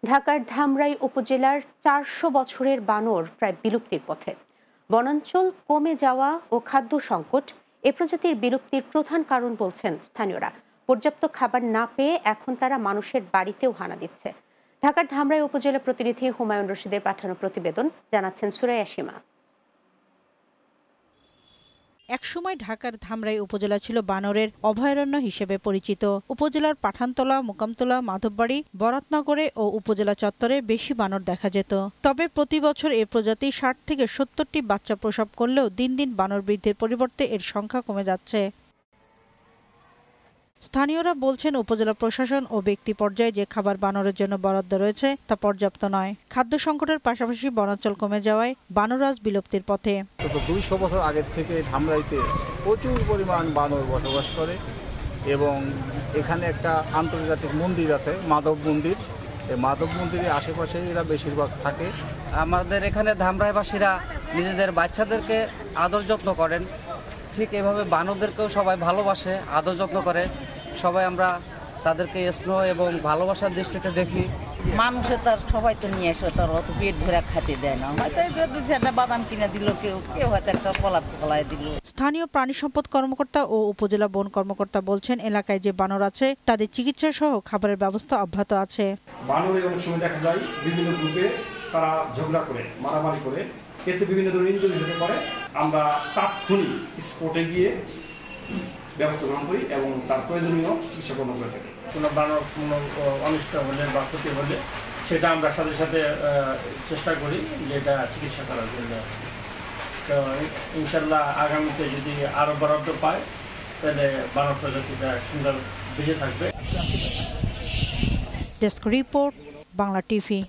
ঢাকার ধামরাই উপজেলার ৪০০ বছরের বানর প্রায় বিলুপ্তির পথে। বনাঞ্চল কমে যাওয়া ও খাদ্য সংকট এ প্রজাতির বিলুপ্তির প্রধান কারণ বলছেন স্থানীয়রা। পর্যাপ্ত খাবার না পেয়ে এখন তারা মানুষের বাড়িতেও হানা দিচ্ছে। ঢাকার ধামরাই উপজেলা প্রতিনিধি হুমায়ুন রশিদের পাঠানো প্রতিবেদন, জানাচ্ছেন সুরাইয়া সীমা। একসময় ঢাকার ধামরাই উপজেলা ছিল বানরের অভয়ারণ্য হিসেবে পরিচিত। উপজেলার পাঠানতলা, মোকামতলা, মাধববাড়ি, বরাতনগরে ও উপজেলা চত্বরে বেশি বানর দেখা যেত। তবে প্রতি বছর এ প্রজাতি ৬০ থেকে ৭০টি বাচ্চা প্রসব করলেও দিন দিন বানর বৃদ্ধির পরিবর্তে এর সংখ্যা কমে যাচ্ছে। স্থানীয়রা বলছেন, উপজেলা প্রশাসন ও ব্যক্তি পর্যায়ে যে খাবার বানরের জন্য বরাদ্দ রয়েছে তা পর্যাপ্ত নয়। খাদ্য সংকটের পাশাপাশি বনাঞ্চল কমে যাওয়ায় বানরাজ বিলুপ্তির পথে। ২০০ বছর আগের থেকে ধামরাইতে প্রচুর পরিমাণ বানর বসবাস করে এবং এখানে একটা আন্তর্জাতিক মন্দির আছে, মাধব মন্দির। এই মাধব মন্দিরের আশেপাশে এরা বেশিরভাগ থাকে। আমাদের এখানে ধামরাইবাসীরা নিজেদের বাচ্চাদেরকে আদর যত্ন করেন, ঠিক এভাবে বানরদেরকেও সবাই ভালোবাসে, আদর যত্ন করে। সবাই আমরা তাদেরকে স্নেহ এবং ভালোবাসার দৃষ্টিতে দেখি। মানুষে তার সবাই তো নিয়ে এসে তার অত পেট ভরে খেতে দেয় না, হয়তো দু চারটা বাদাম কিনে দিল, কেউ হয়তো একটা কলা ফলায় দিল। স্থানীয় প্রাণী সম্পদ কর্মকর্তা ও উপজেলা বন কর্মকর্তা বলছেন, এলাকায় যে বানর আছে তাদের চিকিৎসা সহ খাবারের ব্যবস্থা অব্যাহত আছে। বানরে অনেক সময় দেখা যায় বিভিন্ন গ্রুপে তারা ঝগড়া করে, মারামারি করে, এতে বিভিন্ন ধরনের ইনজুরি হতে পারে। আমরা তাৎক্ষণিক স্পটে গিয়ে ব্যবস্থা গ্রহণ করি এবং তার প্রয়োজনীয় চিকিৎসা গ্রহণ করে থাকি। কোনো বানর কোনো অনিষ্ট হলে বা ক্ষতি হলে সেটা আমরা সাথে সাথে চেষ্টা করি যে এটা চিকিৎসা করার জন্য। তো ইনশাল্লাহ আগামীতে যদি আরও বরাদ্দ পায় তাহলে বানর প্রজাতিটা সুন্দর বেঁচে থাকবে। Desk report, Bangla TV.